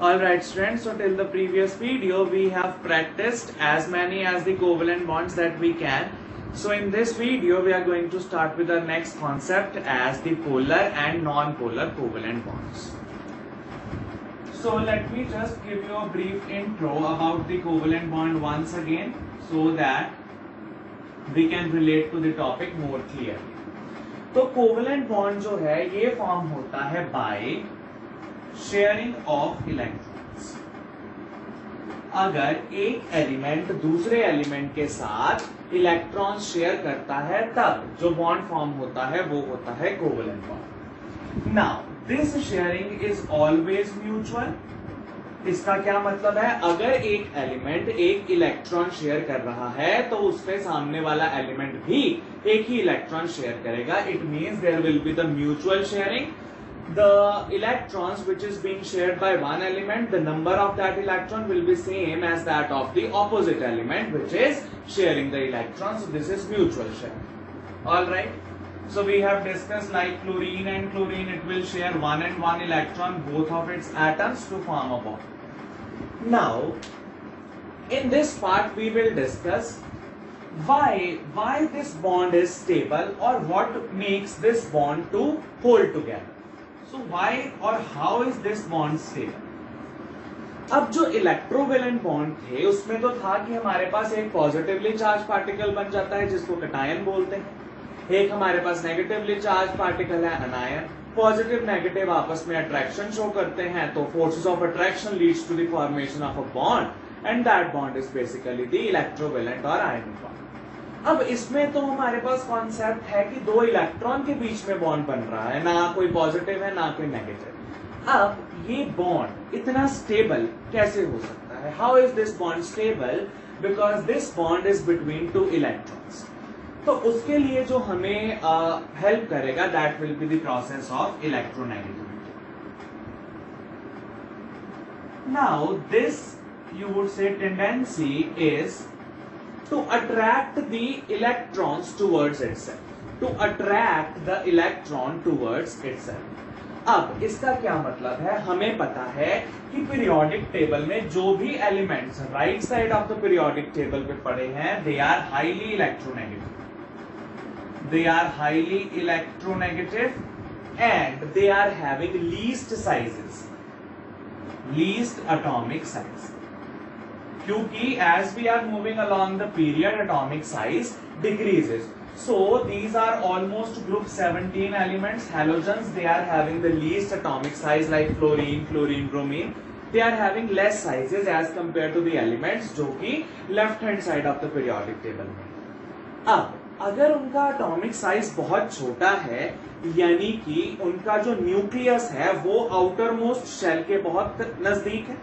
Alright students, so till the previous video we have practiced as many as the covalent bonds that we can. So in this video we are going to start with our next concept as the polar and non-polar covalent bonds. So let me just give you a brief intro about the covalent bond once again so that we can relate to the topic more clearly. तो covalent bond जो है ये form होता है by sharing of electrons. अगर एक element दूसरे element के साथ इलेक्ट्रॉन्स शेयर करता है तब जो बॉन्ड फॉर्म होता है वो होता है covalent bond. Now this sharing is always mutual. इसका क्या मतलब है, अगर एक एलिमेंट एक इलेक्ट्रॉन शेयर कर रहा है तो उसके सामने वाला एलिमेंट भी एक ही इलेक्ट्रॉन शेयर करेगा। It means there will be the mutual sharing. The electrons which is being shared by one element, the number of that electron will be same as that of the opposite element which is sharing the electrons. So this is mutual sharing. All right. So we have discussed like chlorine and chlorine, it will share one and one electron, both of its atoms to form a bond. Now, in this part we will discuss why this bond is stable or what makes this bond to hold together. So why or how is this bond stable? अब जो electrovalent bond थे उसमें तो था कि हमारे पास एक पॉजिटिवली चार्ज पार्टिकल बन जाता है जिसको कैटायन बोलते हैं, एक हमारे पास नेगेटिवली चार्ज पार्टिकल है अनायन। पॉजिटिव नेगेटिव आपस में अट्रैक्शन शो करते हैं तो forces of attraction leads to the formation of a bond and that bond is basically the electrovalent और आयनिक बॉन्ड। अब इसमें तो हमारे पास कॉन्सेप्ट है कि दो इलेक्ट्रॉन के बीच में बॉन्ड बन रहा है, ना कोई पॉजिटिव है ना कोई नेगेटिव। अब ये बॉन्ड इतना स्टेबल कैसे हो सकता है? How is this bond stable? Because this bond is between two electrons. तो उसके लिए जो हमें हेल्प करेगा that will be the process of electronegativity. Now this you would say tendency is to attract the electrons towards itself, to attract the electron towards itself. अब इसका क्या मतलब है, हमें पता है कि पीरियोडिक टेबल में जो भी elements right side of the periodic table पे पड़े हैं they are highly electronegative, they are highly electronegative and they are having least sizes, least atomic size. क्योंकि as we are moving along the period atomic size decreases, so these are almost group 17 elements, halogens, they are having the least atomic size like fluorine, chlorine, bromine, they are having less sizes as compared to the elements जो कि left hand side of the periodic table में। अब अगर उनका atomic size बहुत छोटा है यानी कि उनका जो न्यूक्लियस है वो आउटर मोस्ट शेल के बहुत नजदीक है।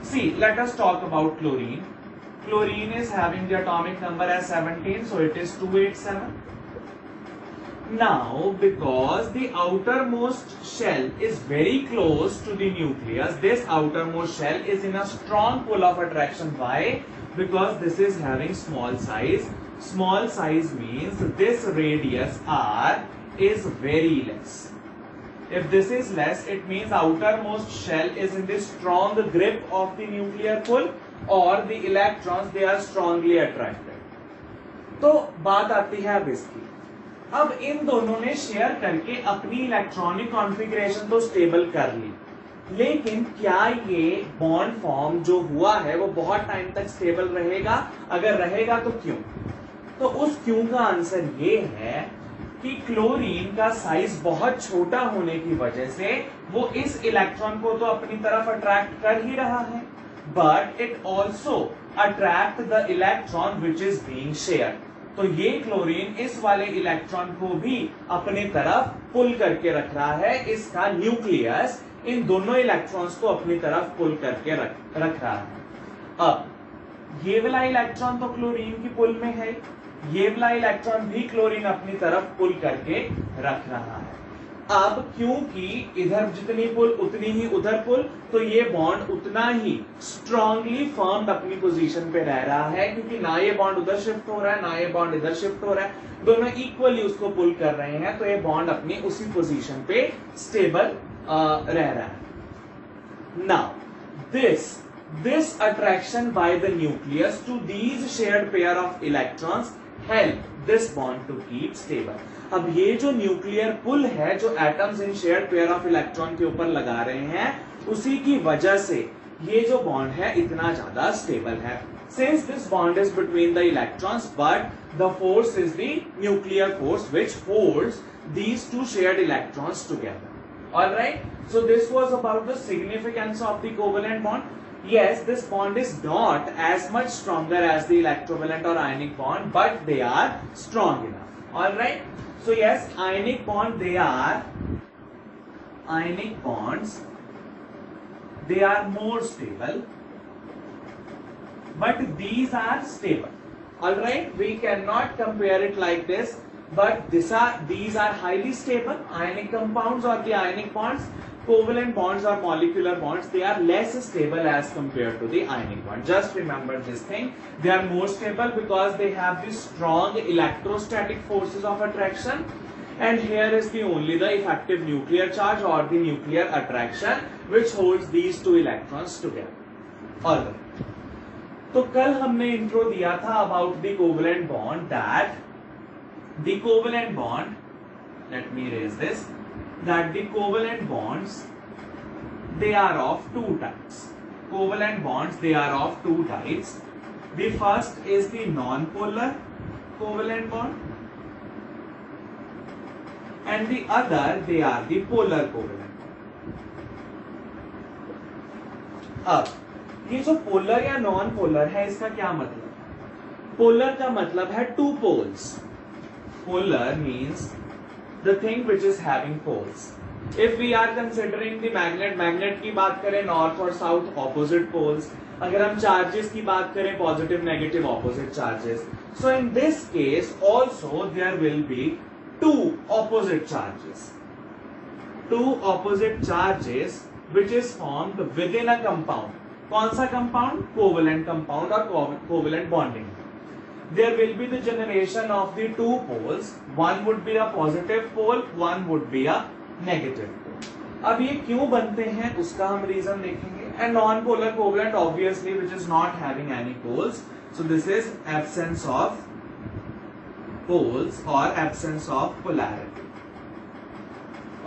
See, let us talk about chlorine. Chlorine is having the atomic number as 17, so it is 287. Now, because the outermost shell is very close to the nucleus, this outermost shell is in a strong pull of attraction. Why? Because this is having small size. Small size means this radius R is very less. If this is less, it means outermost shell is in the strong grip of the nuclear pull or the electrons they are strongly attracted. तो बात आती है अब इसकी। अब इन दोनों ने share करके अपनी इलेक्ट्रॉनिक कॉन्फ़िगरेशन तो स्टेबल कर ली, लेकिन क्या ये बॉन्ड फॉर्म जो हुआ है वो बहुत टाइम तक स्टेबल रहेगा? अगर रहेगा तो क्यों? तो उस क्यों का आंसर ये है कि क्लोरीन का साइज बहुत छोटा होने की वजह से वो इस इलेक्ट्रॉन को तो अपनी तरफ अट्रैक्ट कर ही रहा है, but it also attract the electron which is being share. तो ये क्लोरीन इस वाले इलेक्ट्रॉन को भी अपनी तरफ पुल करके रख रहा है, इसका न्यूक्लियस इन दोनों इलेक्ट्रॉन्स को अपनी तरफ पुल करके रख रहा है। अब ये वाला इलेक्ट्रॉन तो क्लोरीन की पुल में है, ये वाला इलेक्ट्रॉन भी क्लोरीन अपनी तरफ पुल करके रख रहा है। अब क्योंकि इधर जितनी पुल उतनी ही उधर पुल, तो ये बॉन्ड उतना ही स्ट्रांगली फर्म्ड अपनी पोजीशन पे रह रहा है, क्योंकि ना ये बॉन्ड उधर शिफ्ट हो रहा है ना ये बॉन्ड इधर शिफ्ट हो रहा है, दोनों इक्वली उसको पुल कर रहे हैं, तो ये बॉन्ड अपनी उसी पोजीशन पे स्टेबल रह रहा है। Now, this attraction by the nucleus to these shared pair of electrons help this bond to keep stable. अब ये जो न्यूक्लियर पुल है जो atoms in shared pair of electron के ऊपर लगा रहे हैं, उसी की वजह से ये जो बॉन्ड है इतना ज्यादा स्टेबल है. Since this bond is between the electrons, but the force is the nuclear force which holds these two shared electrons together. Alright, so this was about the significance of the covalent bond. Yes, this bond is not as much stronger as the electrovalent or ionic bond, but they are strong enough. Alright, so yes, ionic bonds, they are more stable, but these are stable. Alright, we cannot compare it like this, but these are highly stable. Ionic compounds or the ionic bonds, covalent bonds or molecular bonds, they are less stable as compared to the ionic bond. Just remember this thing, they are more stable because they have the strong electrostatic forces of attraction, and here is the only the effective nuclear charge or the nuclear attraction which holds these two electrons together. Alright, तो कल हमने intro दिया था about the covalent bond, that the covalent bond, let me raise this, that the covalent bonds they are of two types. Covalent bonds they are of two types. The first is the non polar covalent bond and the other they are the polar covalent. अब ये जो polar या non polar है इसका क्या मतलब? Polar का मतलब है two poles. Polar means the thing which is having poles. If we are considering the magnet की बात करें नॉर्थ और साउथ ऑपोजिट पोल्स. अगर हम चार्जेस की बात करें positive negative opposite charges. So in this case also there will be two opposite charges which is formed within a compound. कौन सा compound? Covalent compound or covalent bonding. There will be the generation of the two poles. One would be a positive pole, one would be a negative pole. अब ये क्यों बनते हैं उसका हम reason देखेंगे. And non-polar covalent obviously which is not having any poles. So this is absence of poles or absence of polarity.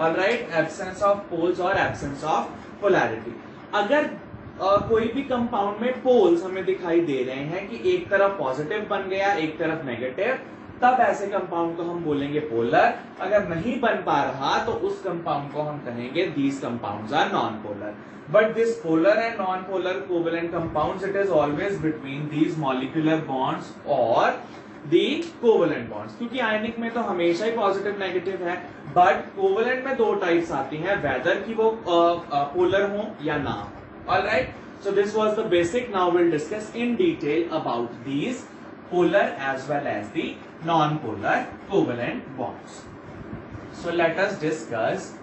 Alright, absence of poles or absence of polarity. अगर कोई भी कंपाउंड में पोल्स हमें दिखाई दे रहे हैं कि एक तरफ पॉजिटिव बन गया एक तरफ नेगेटिव, तब ऐसे कंपाउंड को हम बोलेंगे पोलर. अगर नहीं बन पा रहा तो उस कंपाउंड को हम कहेंगे these compounds are non-polar. But this polar and non-polar covalent compounds, it is always between these molecular bonds or the covalent bonds. क्योंकि आयनिक में तो हमेशा ही पॉजिटिव नेगेटिव है, बट कोवेलेंट में दो टाइप्स आती हैं, वेदर की वो पोलर हो या ना. Alright, so this was the basic. Now will discuss in detail about these polar as well as the non polar covalent bonds. So let us discuss.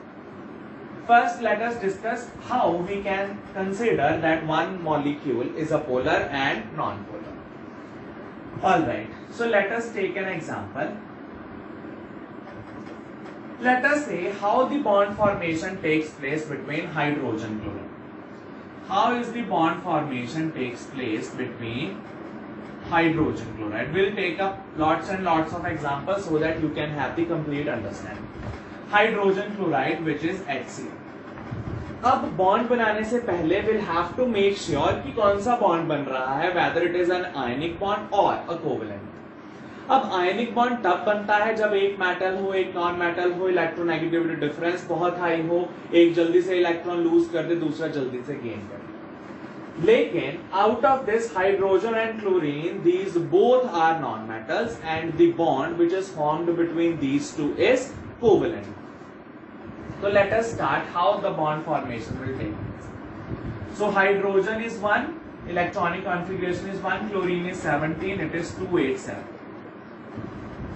First, let us discuss how we can consider that one molecule is a polar and non-polar. Alright, so let us take an example. Let us say how the bond formation takes place between hydrogen chloride. How is the bond formation takes place between hydrogen chloride? We'll take up lots and lots of examples so that you can have the complete understanding. Hydrogen chloride, which is HCl. अब bond बनाने से पहले will have to make sure कि कौन सा bond बन रहा है, whether it is an ionic bond और अ कोवेलेंट. अब आयनिक बॉन्ड तब बनता है जब एक मेटल हो एक नॉन मेटल हो, इलेक्ट्रोनेगेटिविटी डिफरेंस बहुत हाई हो, एक जल्दी से इलेक्ट्रॉन लूज कर दे दूसरा जल्दी से गेन कर दे. लेकिन out of this hydrogen and chlorine, these both are non metals and the bond which is formed between these two is covalent. So let us start how the bond formation will take place. So hydrogen is 1, electronic configuration is 1, chlorine is 17, it is 287.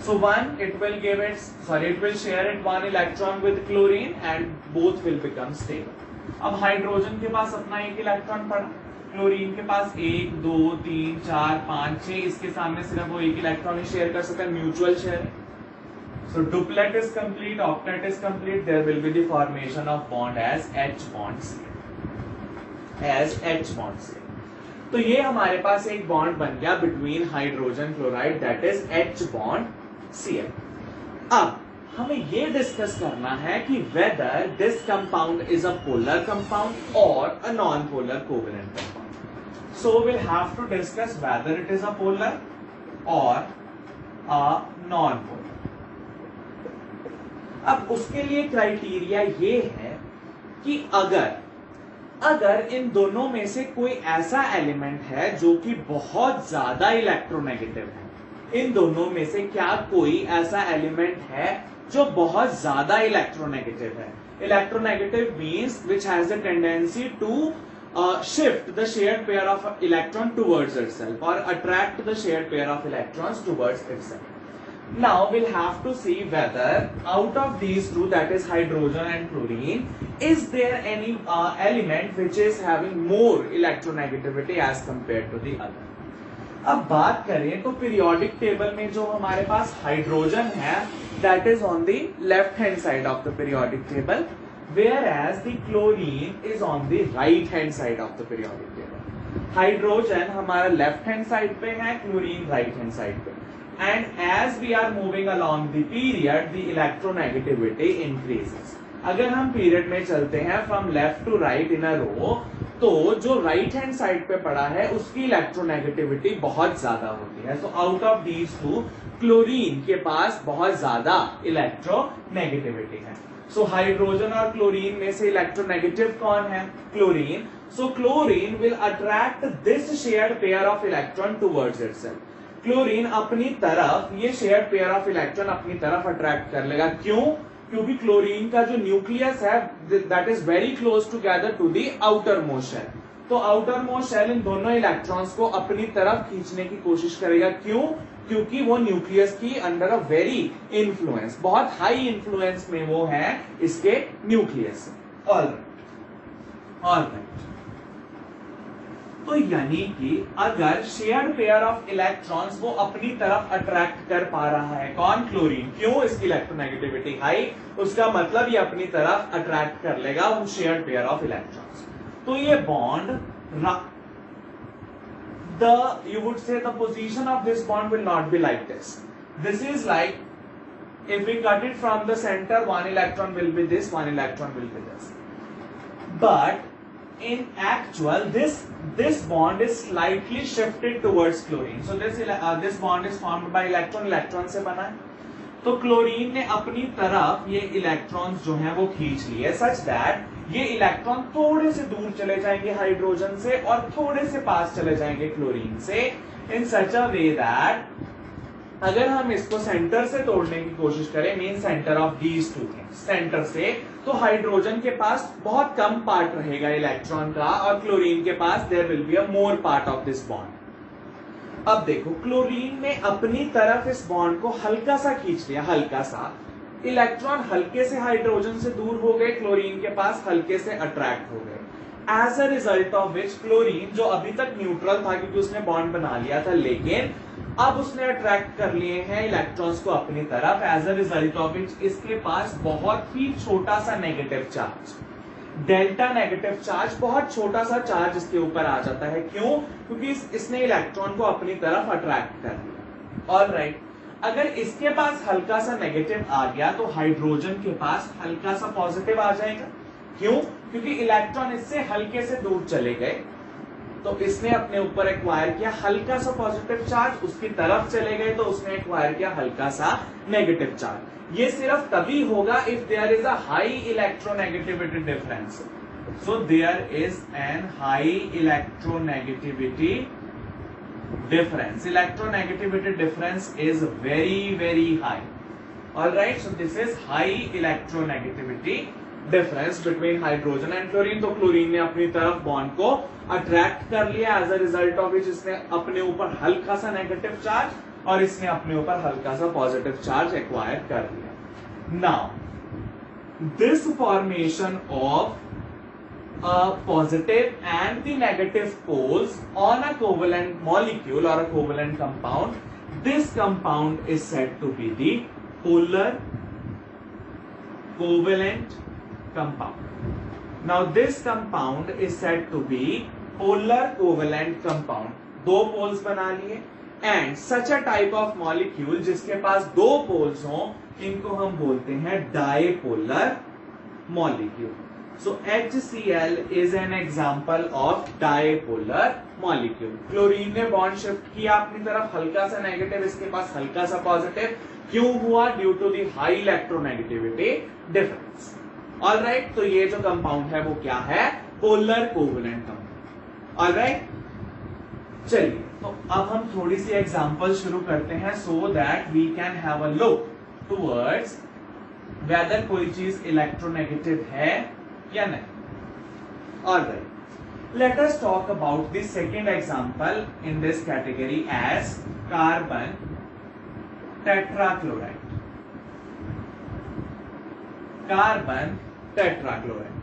So it will share it one electron with chlorine and both will become stable. अब hydrogen के पास अपना एक electron पड़ा, chlorine के पास 1 2 3 4 5 6, इसके सामने सिर्फ वो एक इलेक्ट्रॉन ही शेयर कर सकता है, mutual share. So duplet is complete, octet is complete, there will be the formation of bond as H bond C. As H bond से। तो ये हमारे पास एक बॉन्ड बन गया between hydrogen chloride that is H bond Cl। अब हमें ये डिस्कस करना है कि whether this compound is a polar compound और a non polar covalent compound. So will have to discuss whether it is a polar और a non polar. अब उसके लिए क्राइटेरिया ये है कि अगर इन दोनों में से कोई ऐसा एलिमेंट है जो कि बहुत ज्यादा इलेक्ट्रोनेगेटिव है, इन दोनों में से क्या कोई ऐसा एलिमेंट है जो बहुत ज्यादा इलेक्ट्रोनेगेटिव है। Electronegative means which has the tendency to shift the shared pair of electron towards itself or attract the shared pair of electrons towards itself. Now we'll have to see whether out of these two, that is hydrogen and chlorine, is there any element which is having more electronegativity as compared to the other. अब बात करें तो periodic table में जो हमारे पास hydrogen है that is on the left hand side of the periodic table, whereas the chlorine is on the right hand side of the periodic table. Hydrogen हमारा left hand side पे है, chlorine right hand side पे। And as we are moving along the period, the electronegativity increases. अगर हम period में चलते हैं from left to right इन अ रो, तो जो राइट हैंड साइड पे पड़ा है उसकी इलेक्ट्रोनेगेटिविटी बहुत ज्यादा होती है। So out of these two, chlorine के पास बहुत ज्यादा इलेक्ट्रोनेगेटिविटी है। सो हाइड्रोजन और क्लोरीन में से इलेक्ट्रोनेगेटिव कौन है? Chlorine. So chlorine will attract this shared pair of electron towards itself. Chlorine अपनी तरफ ये शेयर्ड पेयर ऑफ इलेक्ट्रॉन अपनी तरफ अट्रैक्ट कर लेगा। क्यों? क्योंकि क्लोरीन का जो न्यूक्लियस है that is very close together to the outer most shell. तो आउटर मोस्ट शेल इन दोनों इलेक्ट्रॉन्स को अपनी तरफ खींचने की कोशिश करेगा। क्यों? क्योंकि वो न्यूक्लियस की अंडर अ वेरी इन्फ्लुएंस, बहुत हाई इन्फ्लुएंस में वो है इसके न्यूक्लियस। ऑलराइट, तो यानी कि अगर शेयर्ड पेयर ऑफ इलेक्ट्रॉन्स वो अपनी तरफ अट्रैक्ट कर पा रहा है, कौन? क्लोरीन। क्यों? इसकी इलेक्ट्रोनेगेटिविटी हाई, उसका मतलब ये अपनी तरफ अट्रैक्ट कर लेगा वो शेयर्ड पेयर ऑफ इलेक्ट्रॉन्स। तो ये bond you would say the position of this bond will not be like this. This is like if we cut it from the center, one electron will be this, one electron will be this. But in actual, this bond is slightly shifted towards chlorine. So this bond is formed by electron से बना है। तो chlorine ने अपनी तरफ ये electrons जो हैं वो खींच लिए, सच दैट ये इलेक्ट्रॉन थोड़े से दूर चले जाएंगे हाइड्रोजन से और थोड़े से पास चले जाएंगे क्लोरीन से, इन सच अ वे दैट अगर हम इसको सेंटर से तोड़ने की कोशिश करें, mean centre of these two things, centre से, तो हाइड्रोजन के पास बहुत कम पार्ट रहेगा इलेक्ट्रॉन का और क्लोरीन के पास there will be a more part of this bond. अब देखो, क्लोरीन ने अपनी तरफ इस बॉन्ड को हल्का सा खींच लिया, हल्का सा। इलेक्ट्रॉन हल्के से हाइड्रोजन से दूर हो गए, क्लोरीन के पास हल्के से अट्रैक्ट हो गए। As a result of which chlorine, जो अभी तक न्यूट्रल था क्योंकि उसने बॉन्ड बना लिया था, लेकिन अब उसने अट्रैक्ट कर लिए हैं इलेक्ट्रॉन्स को अपनी तरफ। As a result of which इसके पास बहुत ही छोटा सा negative charge, delta negative charge, बहुत छोटा सा चार्ज इसके ऊपर आ जाता है। क्यों? क्योंकि इसने इलेक्ट्रॉन को अपनी तरफ अट्रैक्ट कर लिया। ऑलराइट, अगर इसके पास हल्का सा नेगेटिव आ गया तो हाइड्रोजन के पास हल्का सा पॉजिटिव आ जाएगा। क्यों? क्योंकि इलेक्ट्रॉन इससे हल्के से दूर चले गए, तो इसने अपने ऊपर एक्वायर किया हल्का सा पॉजिटिव चार्ज, उसकी तरफ चले गए तो उसने एक्वायर किया हल्का सा नेगेटिव चार्ज। ये सिर्फ तभी होगा if there is a high electronegativity difference. So there is an high electronegativity difference. Electronegativity difference is very high. All right, so this is high electronegativity difference between hydrogen and chlorine. तो chlorine ने अपनी तरफ bond को attract कर लिया, as a result of which इसने अपने ऊपर हल्का सा नेगेटिव चार्ज और इसने अपने ऊपर हल्का सा पॉजिटिव चार्ज एक्वायर कर लिया। Now this formation of positive and the negative poles on a covalent molecule or a covalent compound, this compound is said to be the polar covalent compound. Now this compound is said to be polar covalent compound, दो poles बना लिए, and such a type of molecule जिसके पास दो poles हों, इनको हम बोलते हैं dipolar molecule. So HCl is an example of dipolar molecule. Chlorine ने बॉन्ड शिफ्ट किया अपनी तरफ, हल्का सा नेगेटिव, इसके पास हल्का सा पॉजिटिव. क्यों हुआ? Due to the high electronegativity difference. Alright, तो ये जो कंपाउंड है वो क्या है? Polar covalent compound. ऑलराइट, चलिए तो अब हम थोड़ी सी एग्जांपल शुरू करते हैं so that we can have a look towards whether कोई चीज इलेक्ट्रोनेगेटिव है या नहीं. Alright, let us talk about the second example in this category as carbon tetrachloride. Carbon tetrachloride.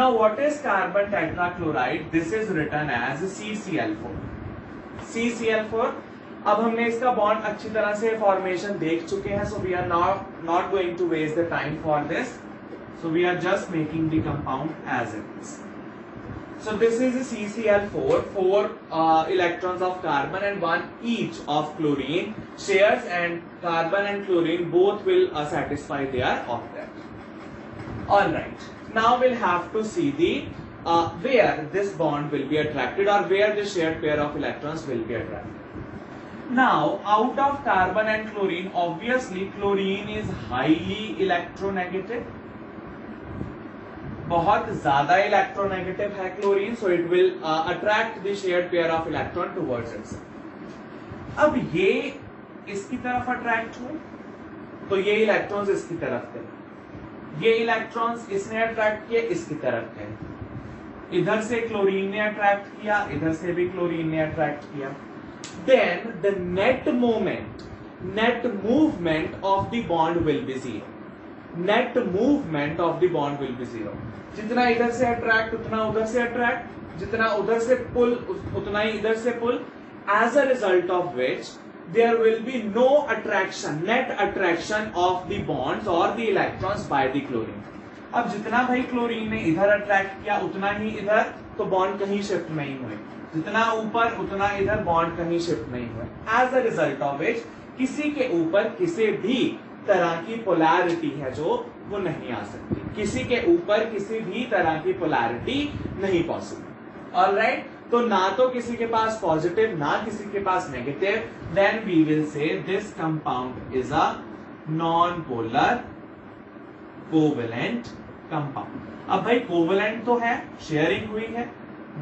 Now what is carbon tetrachloride? This is written as CCl4. CCl4. अब हमने इसका bond अच्छी तरह से फॉर्मेशन देख चुके हैं, so we are not going to waste the time for this. So we are just making the compound as it is. So this is a CCl4, 4 electrons of carbon and 1 each of chlorine shares, and carbon and chlorine both will satisfy their octet. Alright, now we'll have to see the where this bond will be attracted or where the shared pair of electrons will be attracted. Now out of carbon and chlorine, obviously chlorine is highly electronegative. बहुत ज्यादा electronegative है chlorine, so it will attract the shared pair of electron towards itself. अब ये इसकी तरफ attract हुए तो ये इलेक्ट्रॉन्स इसकी तरफ गए, ये इलेक्ट्रॉन्स इसने अट्रैक्ट किए इसकी तरफ गए, इधर से क्लोरीन ने अट्रैक्ट किया, इधर से भी क्लोरीन ने अट्रैक्ट किया. Then the net movement of the bond will be zero. Net movement of the bond will be zero. जितना इधर से अट्रैक्ट उतना उधर से अट्रैक्ट, जितना उधर से पुल उतना ही इधर से pull. As a result of which there will be no attraction, net attraction of the bonds और the electrons by the chlorine. अब जितना भाई क्लोरीन ने इधर अट्रैक्ट किया उतना ही इधर, तो बॉन्ड कहीं शिफ्ट नहीं हुए. जितना ऊपर उतना इधर, बॉन्ड कहीं शिफ्ट नहीं हुए. As a result of which किसी के ऊपर किसी भी तरह की पोलैरिटी है जो वो नहीं आ सकती, किसी के ऊपर किसी भी तरह की पोलैरिटी नहीं पॉसिबल. ऑलराइट, तो ना तो किसी के पास पॉजिटिव ना किसी के पास negative. Then we will say this compound is a non polar covalent compound. अब भाई कोवेलेंट तो है, शेयरिंग हुई है,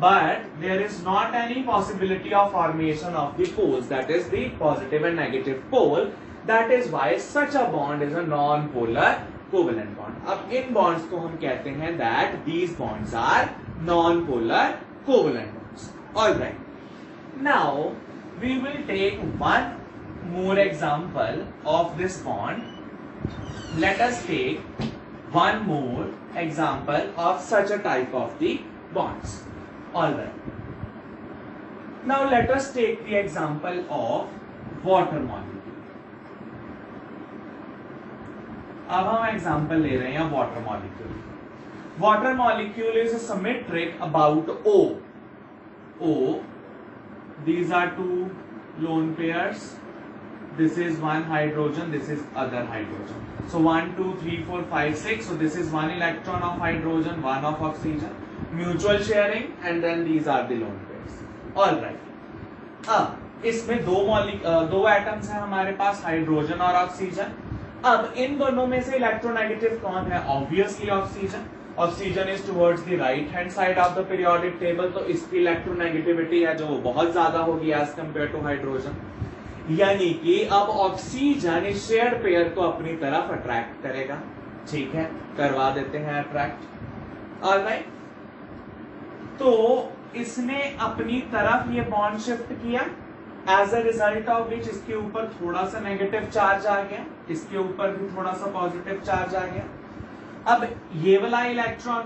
but there is not any possibility of formation of the poles, that is the positive and negative pole. That is why such a bond is a non-polar covalent bond. अब इन bonds को हम कहते हैं that these bonds are non-polar covalent bonds. All right. Now we will take one more example of this bond. Let us take one more example of such a type of the bonds. All right. Now let us take the example of water molecule. अब हम example ले रहे हैं water molecule. Water molecule is symmetric about O. O, these are two lone pairs. This is one hydrogen, this is other hydrogen. So 1, 2, 3, 4, 5, 6. So this is one electron of hydrogen, one of oxygen. Mutual sharing, and then these are the lone pairs. All right. अब इसमें दो atoms हैं हमारे पास, hydrogen और oxygen. अब इन दोनों में से इलेक्ट्रोनेगेटिव कौन है? Obviously oxygen. Oxygen is towards the right hand side of the periodic table, तो इसकी इलेक्ट्रोनेगेटिविटी है जो बहुत ज्यादा होगी एज कंपेयर टू हाइड्रोजन. यानी कि अब ऑक्सीजन इस शेयर्ड पेयर को अपनी तरफ अट्रैक्ट करेगा. ठीक है, करवा देते हैं अट्रैक्ट. ऑलराइट, तो इसने अपनी तरफ ये बॉन्ड शिफ्ट किया, as a result of which इसके ऊपर थोड़ा सा नेगेटिव चार्ज आ गया, इसके ऊपर भी थोड़ा सा पॉजिटिव चार्ज आ गया. अब ये वाला electron,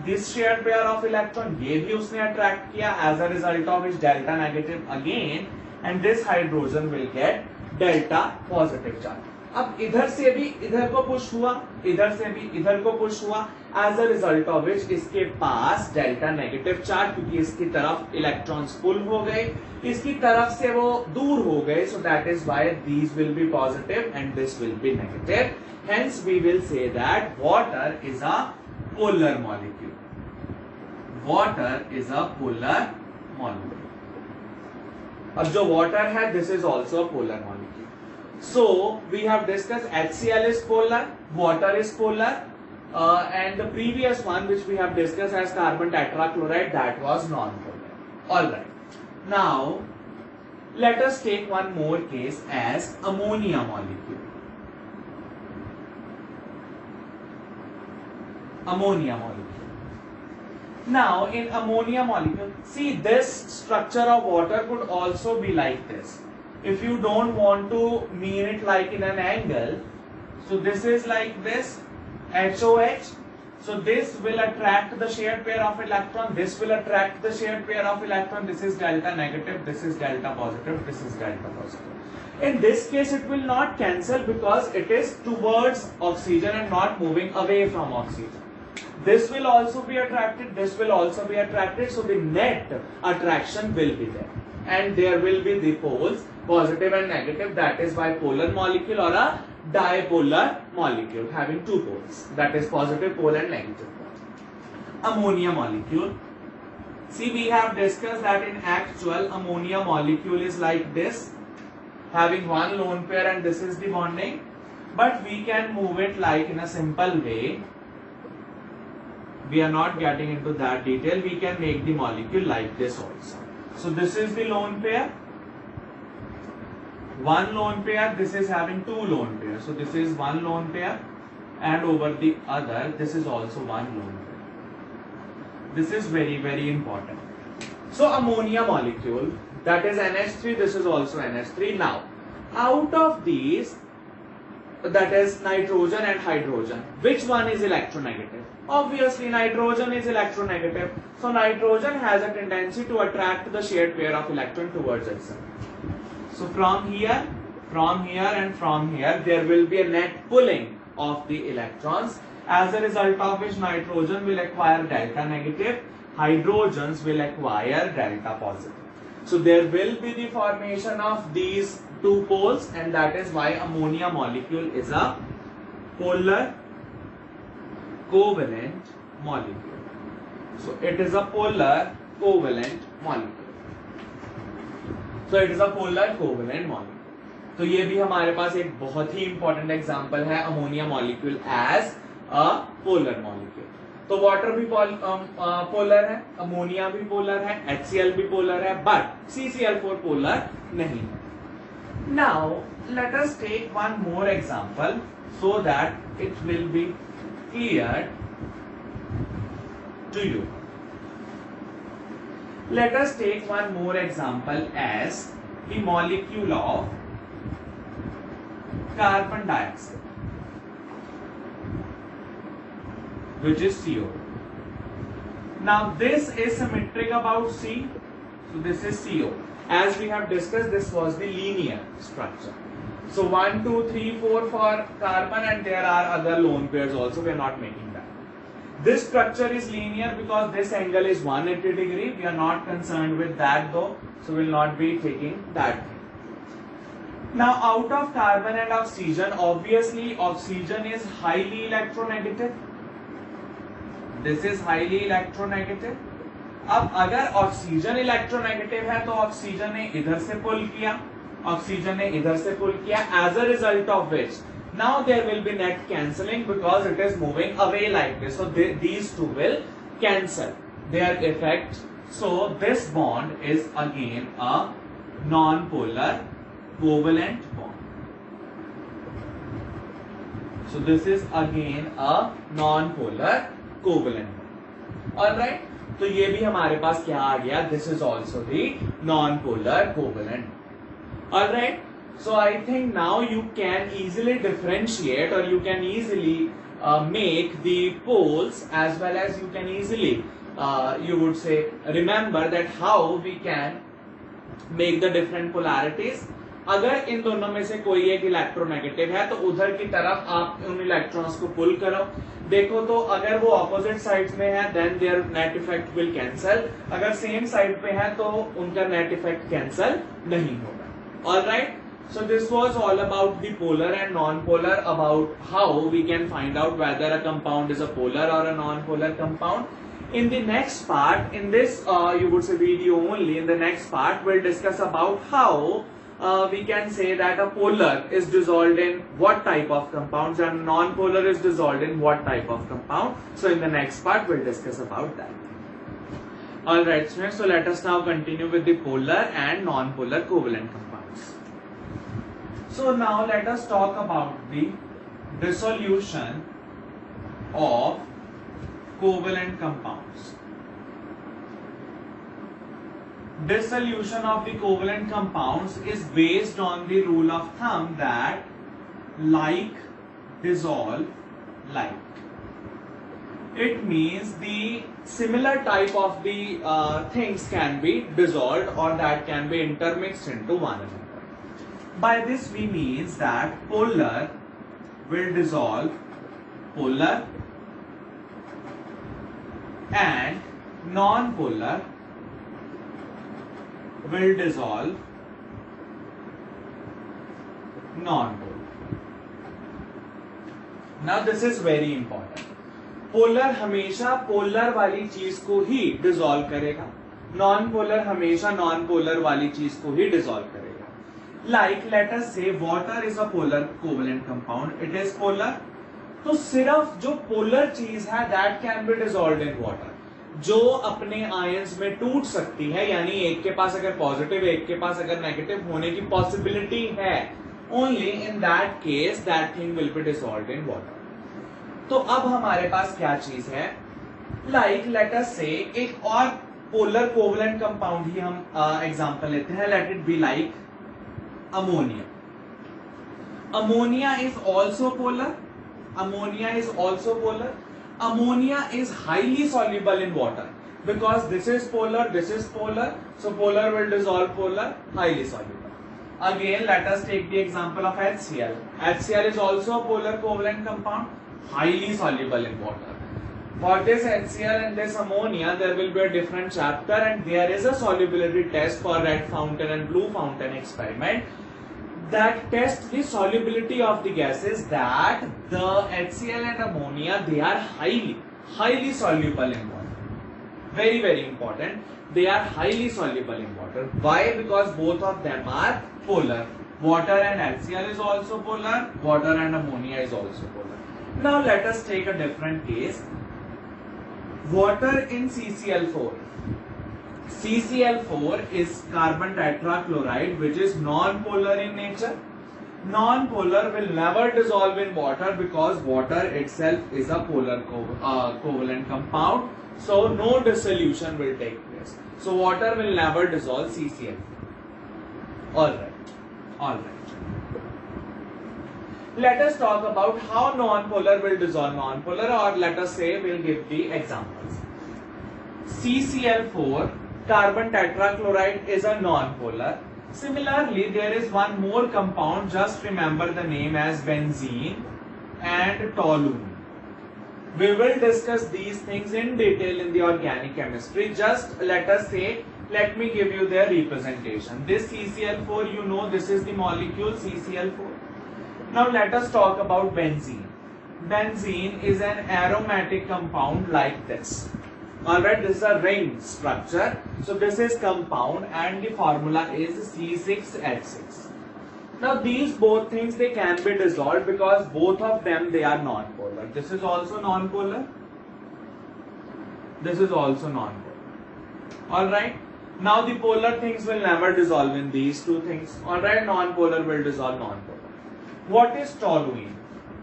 this shared pair of electron, ये भी उसने अट्रैक्ट किया, as a result of which delta negative again, and this hydrogen will get delta positive charge. अब इधर से भी इधर को पुश हुआ, इधर से भी इधर को पुश हुआ, as a result of which इसके पास डेल्टा नेगेटिव चार्ज, क्योंकि इसकी तरफ इलेक्ट्रॉन्स पुल हो गए, इसकी तरफ से वो दूर हो गए, so that is why these will be positive and this will be negative. Hence we will say that water is a polar molecule. Water is a polar molecule. अब जो water है, this is also a polar molecule. So we have discussed HCl is polar, water is polar, and the previous one which we have discussed as carbon tetrachloride, that was non-polar. All right. Now let us take one more case as ammonia molecule. Ammonia molecule. Now in ammonia molecule, see this structure of water could also be like this. If you don't want to mean it like in an angle, so this is like this, HOH. So this will attract the shared pair of electron, this will attract the shared pair of electron, this is delta negative, this is delta positive, this is delta positive. In this case it will not cancel because it is towards oxygen and not moving away from oxygen. This will also be attracted, this will also be attracted, so the net attraction will be there, and there will be the poles positive and negative. That is why polar molecule or a dipolar molecule having two poles, that is positive pole and negative pole. Ammonia molecule, see we have discussed that in actual ammonia molecule is like this, having one lone pair, and this is the bonding, but we can move it like in a simple way. We are not getting into that detail. We can make the molecule like this also. So this is the lone pair, one lone pair, this is having two lone pairs. So this is one lone pair, and over the other this is also one lone pair. This is very, very important. So ammonia molecule, that is NH3, this is also NH3. Now out of these, that is nitrogen and hydrogen, which one is electronegative? Obviously nitrogen is electronegative, so nitrogen has a tendency to attract the shared pair of electron towards itself. So from here and from here there will be a net pulling of the electrons, as a result of which nitrogen will acquire delta negative, hydrogens will acquire delta positive. So there will be the formation of these two poles, and that is why ammonia molecule is a polar covalent molecule. So it is a polar covalent molecule. So it is a polar covalent molecule. तो ये भी हमारे पास एक बहुत ही important example है ammonia molecule as a polar molecule. तो वाटर भी पोलर है, अमोनिया भी पोलर है, HCl भी पोलर है, बट CCl4 पोलर नहीं है. Now let us take one more example so that it will be clear to you. Let us take one more example as the molecule of carbon dioxide, which is CO. Now this is symmetric about C, so this is CO. As we have discussed, this was the linear structure. So 1, 2, 3, 4 for carbon, and there are other lone pairs also. We are not making that. This structure is linear because this angle is 180 degree. We are not concerned with that though, so we will not be taking that thing. Now out of carbon and oxygen, obviously oxygen is highly electronegative. This is highly electronegative. अब अगर oxygen electronegative है तो oxygen ने इधर से pull किया, oxygen ने इधर से पुल किया, as a result of which now there will be net cancelling because it is moving away like this. So these two will cancel their effect. So this bond is again a non polar covalent bond. So this is again a non polar covalent bond. Alright, तो ये भी हमारे पास क्या आ गया, this is also the non polar covalent. Alright, so I think now you can easily differentiate और you can easily make the poles as well as you can easily you would say remember that how we can make the different polarities अगर इन दोनों में से कोई एक electronegative है तो उधर की तरफ आप उन इलेक्ट्रॉन्स को पुल करो, देखो तो अगर वो ऑपोजिट साइड्स में है then their net effect will cancel, अगर सेम साइड पे है तो उनका नेट इफेक्ट कैंसल नहीं होगा। Alright, so this was all about the polar and non-polar, about how we can find out whether a compound is a polar or a non-polar compound. In the next part, in this you would say video only, in the next part we'll discuss about how we can say that a polar is dissolved in what type of compounds and non-polar is dissolved in what type of compound. So in the next part we'll discuss about that. Alright students, so let us now continue with the polar and non-polar covalent compounds. So now let us talk about the dissolution of covalent compounds. Dissolution of the covalent compounds is based on the rule of thumb that like dissolve like. It means the similar type of the things can be dissolved or that can be intermixed into one another. By this we means that polar will dissolve polar and non-polar will dissolve non-polar. Now this is very important. Polar हमेशा polar वाली चीज को ही dissolve करेगा, non polar हमेशा non polar वाली चीज को ही dissolve करेगा. लाइक लेट अस से water is a polar covalent compound, it is polar. तो सिर्फ जो पोलर चीज है that can be dissolved in water, जो अपने आयंस में टूट सकती है, यानी एक के पास अगर पॉजिटिव एक के पास अगर नेगेटिव होने की पॉसिबिलिटी है, only in that case that thing will be dissolved in water. तो अब हमारे पास क्या चीज है, लाइक लेट अस से एक और पोलर कोवेलेंट कंपाउंड ही हम एग्जांपल लेते हैं. Let it be like ammonia. Ammonia is also polar. Ammonia is also polar. Ammonia is highly soluble in water because this is polar, so polar will dissolve polar, highly soluble. Again, let us take the example of HCl. HCl is also a polar covalent compound, highly soluble in water. For this HCl and this ammonia, there will be a different chapter, and there is a solubility test for red fountain and blue fountain experiment that test the solubility of the gases, that the HCl and ammonia, they are highly soluble in water. Very, very important. They are highly soluble in water. Why? Because both of them are polar. Water and HCl is also polar. Water and ammonia is also polar. Now let us take a different case. Water in CCl4. CCl4 is carbon tetrachloride, which is non-polar in nature. Non-polar will never dissolve in water because water itself is a polar covalent compound. So no dissolution will take place. So water will never dissolve CCl4. Alright. Let us talk about how non-polar will dissolve non-polar, or let us say we'll give the examples. CCl4 carbon tetrachloride is a non-polar. Similarly, there is one more compound, just remember the name as benzene and toluene. We will discuss these things in detail in the organic chemistry. Just let us say, let me give you their representation. This CCl4, you know, this is the molecule CCl4. Now let us talk about benzene. Benzene is an aromatic compound like this. Alright, this is a ring structure. So this is compound and the formula is C6H6. Now these both things, they can be dissolved because both of them, they are non-polar. This is also non-polar. This is also non-polar. Alright. Now the polar things will never dissolve in these two things. Alright, non-polar will dissolve non-polar. What is toluene?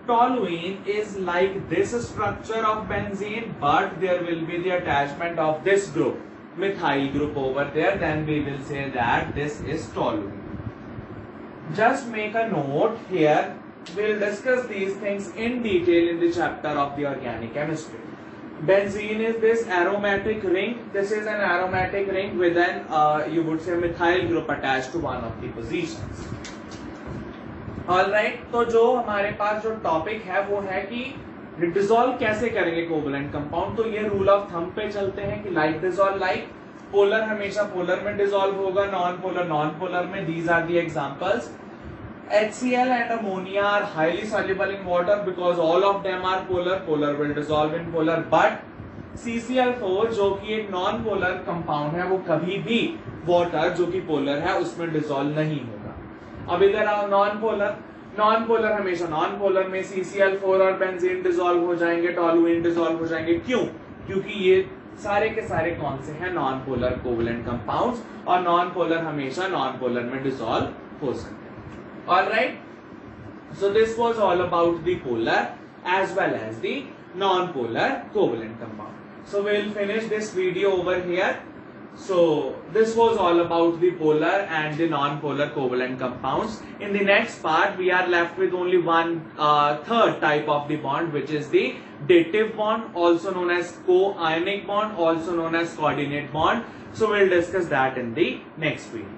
Toluene is like this structure of benzene, but there will be the attachment of this group, methyl group over there, then we will say that this is toluene. Just make a note here, we will discuss these things in detail in the chapter of the organic chemistry. Benzene is this aromatic ring. This is an aromatic ring with an you would say methyl group attached to one of the positions. Alright, तो जो हमारे पास जो topic है वो है कि dissolve कैसे करेंगे कोवलेंट कंपाउंड. तो ये रूल ऑफ थंब पे चलते हैं कि लाइक डिसॉल्व लाइक. पोलर हमेशा पोलर में डिसॉल्व होगा, नॉन पोलर में. These are the examples. HCl and ammonia are highly soluble in water because all of them are polar. Polar will dissolve in polar, but CCl4 जो कि एक non polar compound है वो कभी भी water जो कि पोलर है उसमें डिसॉल्व नहीं होगा. अब इधर आओ नॉन पोलर हमेशा नॉन पोलर में CCl4 और बेंजीन डिसॉल्व हो जाएंगे, टोलुइन डिसॉल्व हो जाएंगे. क्यों? क्योंकि ये सारे के सारे कौन से हैं? नॉन पोलर कोवलेंट कंपाउंड्स, और नॉन पोलर हमेशा नॉन पोलर में डिसॉल्व हो सकते हैं. Alright, so this was all about the polar as well as the non-polar covalent compound. So we'll finish this video over here. So this was all about the polar and the non-polar covalent compounds. In the next part, we are left with only one third type of the bond, which is the dative bond, also known as co-ionic bond, also known as coordinate bond. So we'll discuss that in the next video.